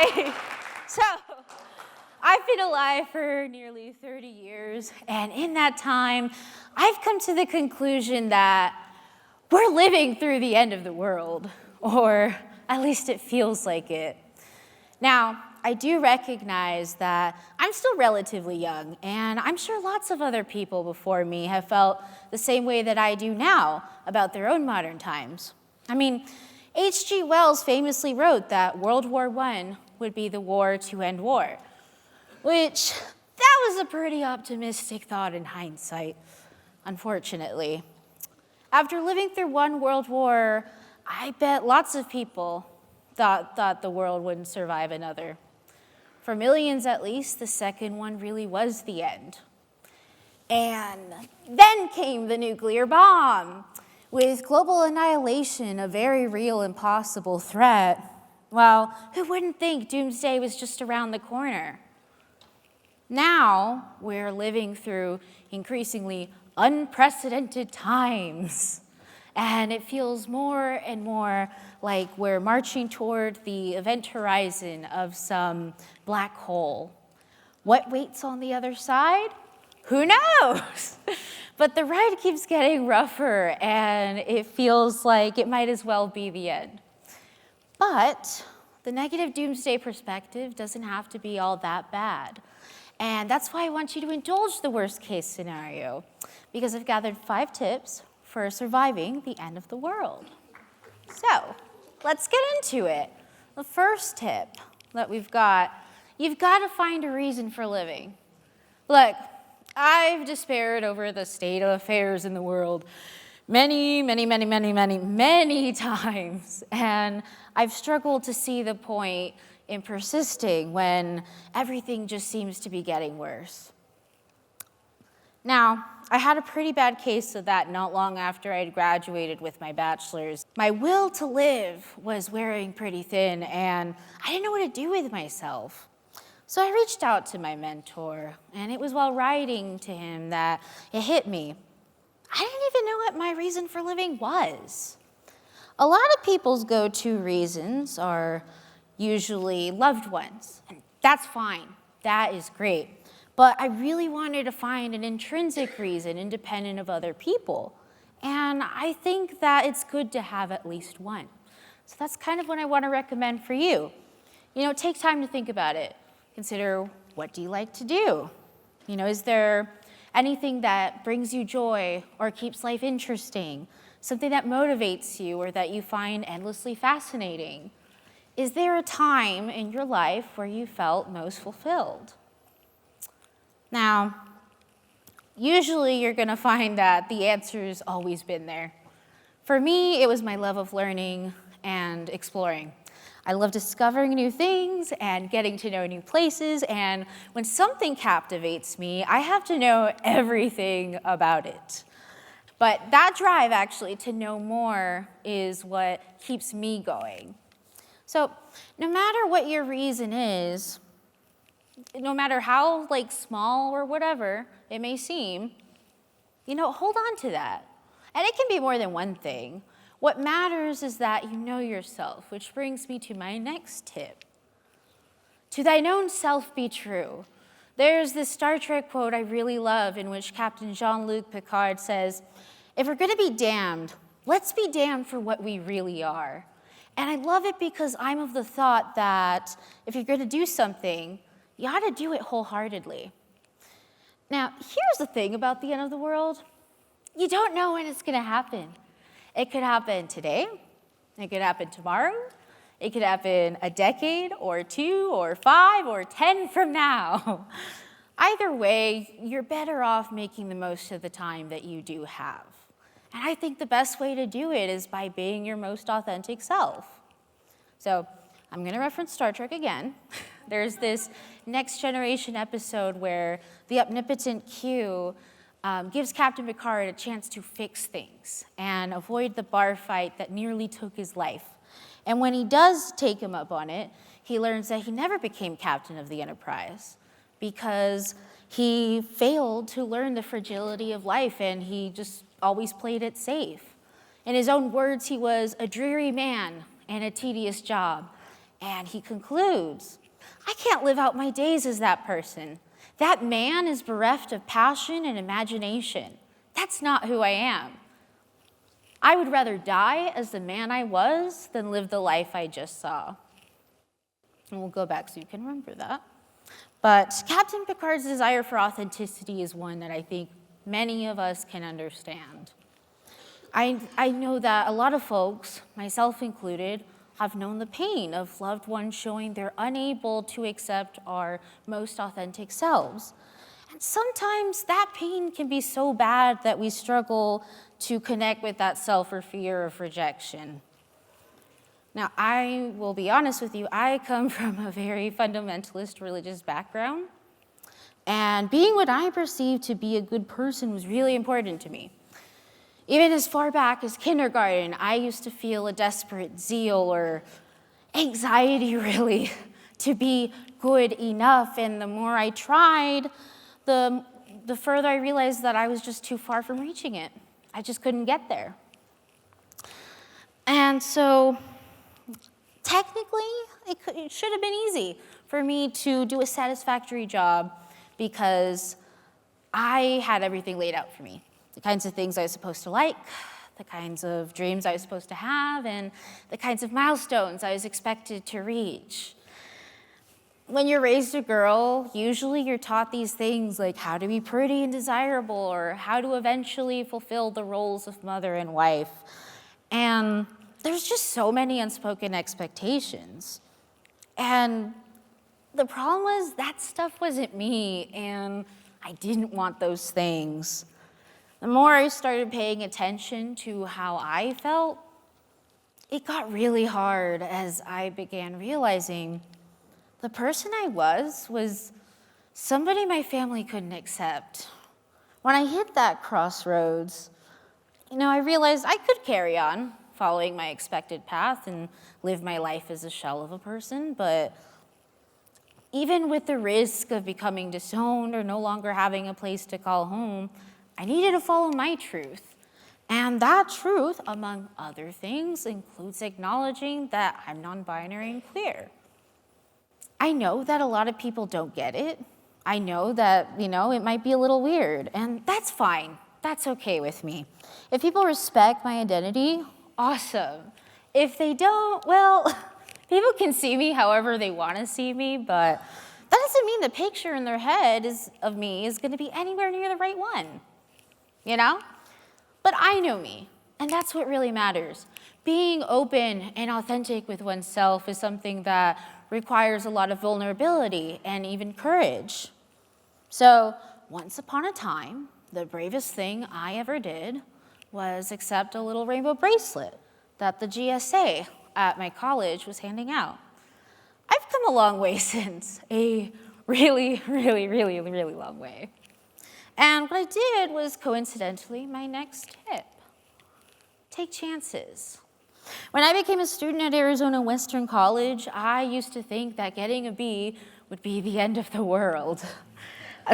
Hi. So, I've been alive for nearly 30 years, and in that time, I've come to the conclusion that we're living through the end of the world, or at least it feels like it. Now, I do recognize that I'm still relatively young, and I'm sure lots of other people before me have felt the same way that I do now about their own modern times. I mean, H.G. Wells famously wrote that World War I would be the war to end war, which that was a pretty optimistic thought in hindsight, unfortunately. After living through one world war, I bet lots of people thought the world wouldn't survive another. For millions at least, the second one really was the end. And then came the nuclear bomb. With global annihilation a very real and possible threat, well, who wouldn't think doomsday was just around the corner? Now, we're living through increasingly unprecedented times, and it feels more and more like we're marching toward the event horizon of some black hole. What waits on the other side? Who knows? But the ride keeps getting rougher, and it feels like it might as well be the end. But the negative doomsday perspective doesn't have to be all that bad. And that's why I want you to indulge the worst case scenario, because I've gathered 5 tips for surviving the end of the world. So let's get into it. The first tip that we've got, you've got to find a reason for living. Look, I've despaired over the state of affairs in the world many times, and I've struggled to see the point in persisting when everything just seems to be getting worse. Now, I had a pretty bad case of that not long after I'd graduated with my bachelor's. My will to live was wearing pretty thin, and I didn't know what to do with myself. So I reached out to my mentor, and it was while writing to him that it hit me. I didn't even know what my reason for living was. A lot of people's go-to reasons are usually loved ones, and that's fine. That is great. But I really wanted to find an intrinsic reason independent of other people, and I think that it's good to have at least one. So that's kind of what I want to recommend for you. Take time to think about it. Consider, what do you like to do? Is there anything that brings you joy or keeps life interesting? Something that motivates you or that you find endlessly fascinating? Is there a time in your life where you felt most fulfilled? Now, usually you're going to find that the answer's always been there. For me, it was my love of learning and exploring. I love discovering new things and getting to know new places, and when something captivates me, I have to know everything about it. But that drive, actually, to know more is what keeps me going. So no matter what your reason is, no matter how small or whatever it may seem, hold on to that. And it can be more than one thing. What matters is that you know yourself, which brings me to my next tip. To thine own self be true. There's this Star Trek quote I really love in which Captain Jean-Luc Picard says, "If we're going to be damned, let's be damned for what we really are." And I love it because I'm of the thought that if you're going to do something, you ought to do it wholeheartedly. Now, here's the thing about the end of the world. You don't know when it's going to happen. It could happen today, it could happen tomorrow, it could happen a decade or 2 or 5 or 10 from now. Either way, you're better off making the most of the time that you do have. And I think the best way to do it is by being your most authentic self. So I'm going to reference Star Trek again. There's this Next Generation episode where the omnipotent Q gives Captain Picard a chance to fix things and avoid the bar fight that nearly took his life. And when he does take him up on it, he learns that he never became captain of the Enterprise because he failed to learn the fragility of life and he just always played it safe. In his own words, he was a dreary man and a tedious job. And he concludes, I can't live out my days as that person. That man is bereft of passion and imagination. That's not who I am. I would rather die as the man I was than live the life I just saw. And we'll go back so you can remember that. But Captain Picard's desire for authenticity is one that I think many of us can understand. I know that a lot of folks, myself included, have known the pain of loved ones showing they're unable to accept our most authentic selves. And sometimes that pain can be so bad that we struggle to connect with that self for fear of rejection. Now, I will be honest with you, I come from a very fundamentalist religious background, and being what I perceive to be a good person was really important to me. Even as far back as kindergarten, I used to feel a desperate zeal or anxiety, really, to be good enough. And the more I tried, the further I realized that I was just too far from reaching it. I just couldn't get there. And so, technically, it should have been easy for me to do a satisfactory job because I had everything laid out for me. The kinds of things I was supposed to like, the kinds of dreams I was supposed to have, and the kinds of milestones I was expected to reach. When you're raised a girl, usually you're taught these things like how to be pretty and desirable, or how to eventually fulfill the roles of mother and wife. And there's just so many unspoken expectations. And the problem was that stuff wasn't me, and I didn't want those things. The more I started paying attention to how I felt, it got really hard as I began realizing the person I was somebody my family couldn't accept. When I hit that crossroads, I realized I could carry on following my expected path and live my life as a shell of a person, but even with the risk of becoming disowned or no longer having a place to call home, I needed to follow my truth. And that truth, among other things, includes acknowledging that I'm non-binary and queer. I know that a lot of people don't get it. I know that, it might be a little weird, and that's fine. That's okay with me. If people respect my identity, awesome. If they don't, well, people can see me however they want to see me, but that doesn't mean the picture in their head of me is going to be anywhere near the right one. But I know me, and that's what really matters. Being open and authentic with oneself is something that requires a lot of vulnerability and even courage. So, once upon a time, the bravest thing I ever did was accept a little rainbow bracelet that the GSA at my college was handing out. I've come a long way since, a really, really, really, really long way. And what I did was, coincidentally, my next tip. Take chances. When I became a student at Arizona Western College, I used to think that getting a B would be the end of the world.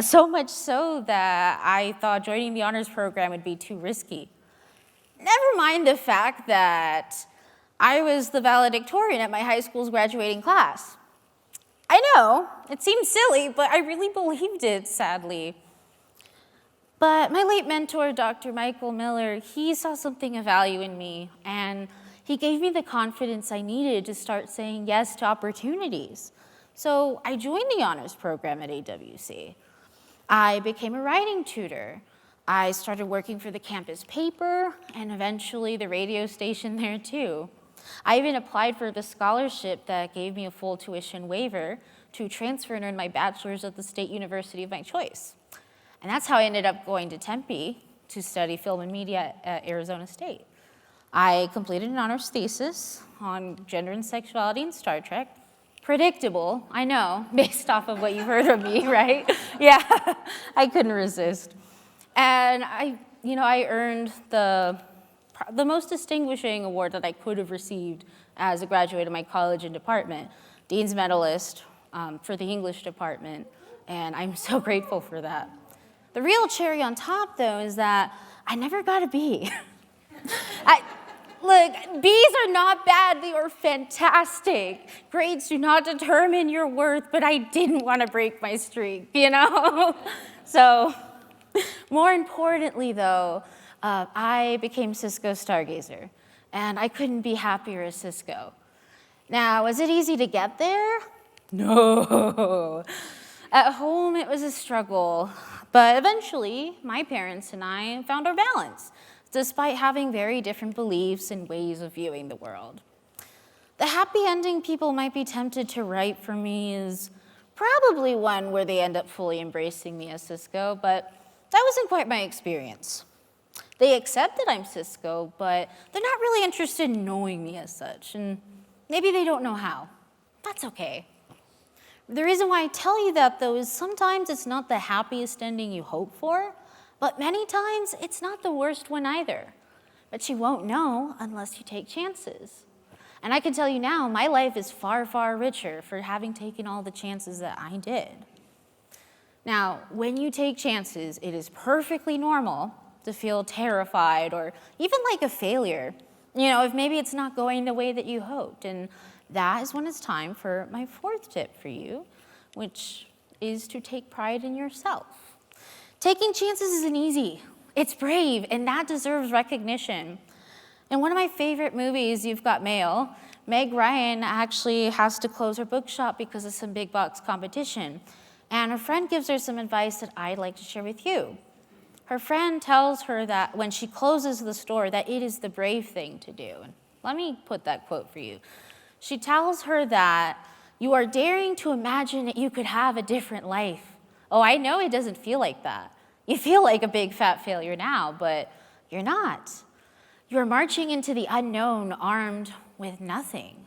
So much so that I thought joining the honors program would be too risky. Never mind the fact that I was the valedictorian at my high school's graduating class. I know, it seems silly, but I really believed it, sadly. But my late mentor, Dr. Michael Miller, he saw something of value in me, and he gave me the confidence I needed to start saying yes to opportunities. So I joined the honors program at AWC. I became a writing tutor. I started working for the campus paper, and eventually the radio station there too. I even applied for the scholarship that gave me a full tuition waiver to transfer and earn my bachelor's at the state university of my choice. And that's how I ended up going to Tempe to study film and media at Arizona State. I completed an honors thesis on gender and sexuality in Star Trek. Predictable, I know, based off of what you've heard of me, right? Yeah, I couldn't resist. And I earned the most distinguishing award that I could have received as a graduate of my college and department, Dean's Medalist for the English department, and I'm so grateful for that. The real cherry on top, though, is that I never got a B. Look, B's are not bad, they are fantastic. Grades do not determine your worth, but I didn't want to break my streak, So, more importantly though, I became Sisko Stargazer, and I couldn't be happier as Sisko. Now, was it easy to get there? No. At home, it was a struggle, but eventually, my parents and I found our balance, despite having very different beliefs and ways of viewing the world. The happy ending people might be tempted to write for me is probably one where they end up fully embracing me as Sisko, but that wasn't quite my experience. They accept that I'm Sisko, but they're not really interested in knowing me as such, and maybe they don't know how. That's okay. The reason why I tell you that, though, is sometimes it's not the happiest ending you hope for, but many times it's not the worst one either. But you won't know unless you take chances. And I can tell you now, my life is far, far richer for having taken all the chances that I did. Now, when you take chances, it is perfectly normal to feel terrified or even like a failure. If maybe it's not going the way that you hoped. And that is when it's time for my fourth tip for you, which is to take pride in yourself. Taking chances isn't easy. It's brave, and that deserves recognition. In one of my favorite movies, You've Got Mail, Meg Ryan actually has to close her bookshop because of some big box competition. And her friend gives her some advice that I'd like to share with you. Her friend tells her that when she closes the store, that it is the brave thing to do. And let me put that quote for you. She tells her that you are daring to imagine that you could have a different life. Oh, I know it doesn't feel like that. You feel like a big fat failure now, but you're not. You're marching into the unknown armed with nothing.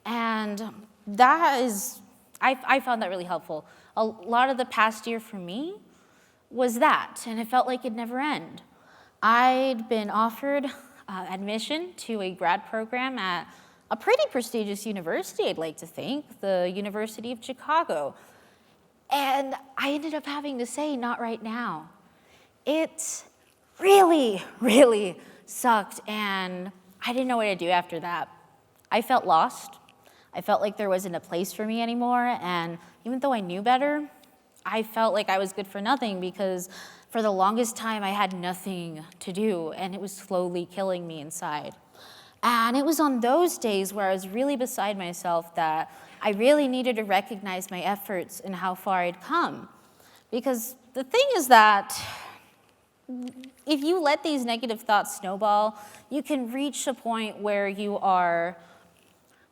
And that is, I found that really helpful. A lot of the past year for me was that, and it felt like it'd never end. I'd been offered admission to a grad program at a pretty prestigious university, I'd like to think, the University of Chicago. And I ended up having to say, not right now. It really, really sucked, and I didn't know what to do after that. I felt lost. I felt like there wasn't a place for me anymore, and even though I knew better, I felt like I was good for nothing because for the longest time I had nothing to do, and it was slowly killing me inside. And it was on those days where I was really beside myself that I really needed to recognize my efforts and how far I'd come. Because the thing is that if you let these negative thoughts snowball, you can reach a point where you are,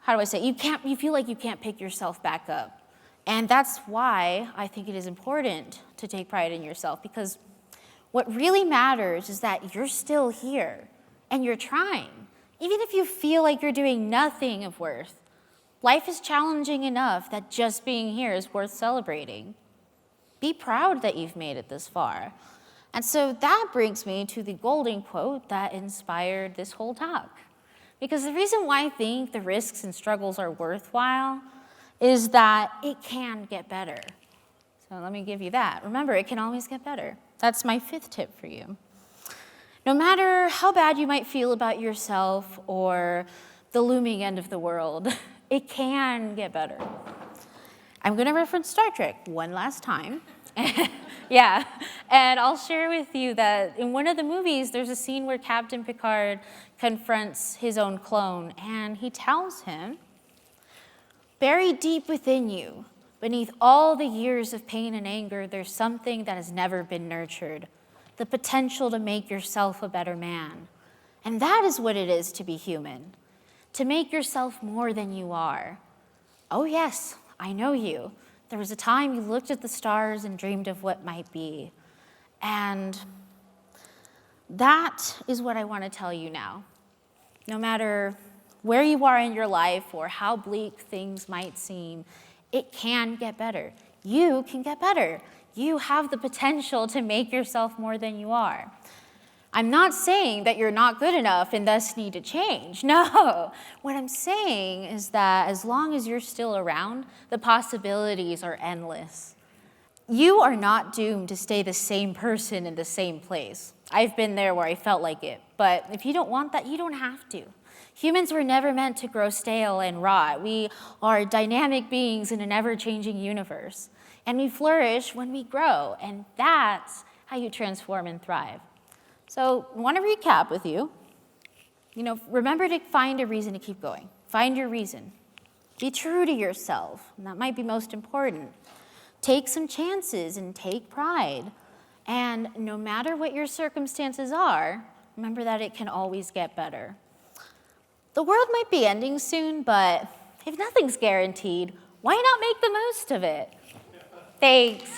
you feel like you can't pick yourself back up. And that's why I think it is important to take pride in yourself, because what really matters is that you're still here and you're trying. Even if you feel like you're doing nothing of worth, life is challenging enough that just being here is worth celebrating. Be proud that you've made it this far. And so that brings me to the golden quote that inspired this whole talk. Because the reason why I think the risks and struggles are worthwhile is that it can get better. So let me give you that. Remember, it can always get better. That's my fifth tip for you. No matter how bad you might feel about yourself or the looming end of the world, it can get better. I'm going to reference Star Trek one last time. Yeah, and I'll share with you that in one of the movies, there's a scene where Captain Picard confronts his own clone, and he tells him, buried deep within you, beneath all the years of pain and anger, there's something that has never been nurtured, the potential to make yourself a better man. And that is what it is to be human, to make yourself more than you are. Oh yes, I know you. There was a time you looked at the stars and dreamed of what might be. And that is what I want to tell you now. No matter where you are in your life or how bleak things might seem, it can get better. You can get better. You have the potential to make yourself more than you are. I'm not saying that you're not good enough and thus need to change. No, what I'm saying is that as long as you're still around, the possibilities are endless. You are not doomed to stay the same person in the same place. I've been there where I felt like it. But if you don't want that, you don't have to. Humans were never meant to grow stale and rot. We are dynamic beings in an ever-changing universe. And we flourish when we grow. And that's how you transform and thrive. So I want to recap with you. Remember to find a reason to keep going. Find your reason. Be true to yourself. And that might be most important. Take some chances and take pride. And no matter what your circumstances are, remember that it can always get better. The world might be ending soon, but if nothing's guaranteed, why not make the most of it? Thanks.